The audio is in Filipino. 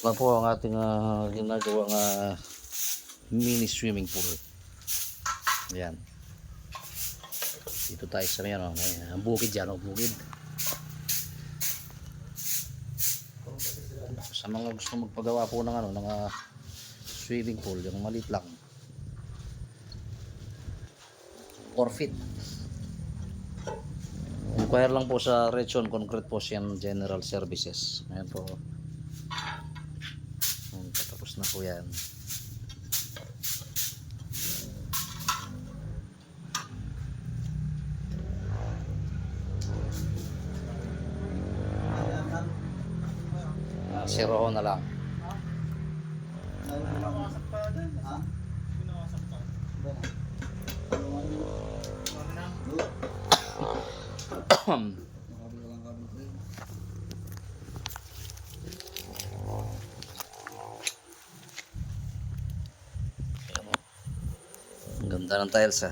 Tapos na po ang ating ginagawang mini swimming pool. Ayan. Dito tayo sa may ang bukid dyan, bukid. Sa mga gusto magpagawa po ng ng swimming pool, yung maliit lang. 4 feet. Inquire lang po sa Rechon Concrete Potion General Services. Ayan po. Tapos na po yan. Zero na lang. Ang ganda ng tiles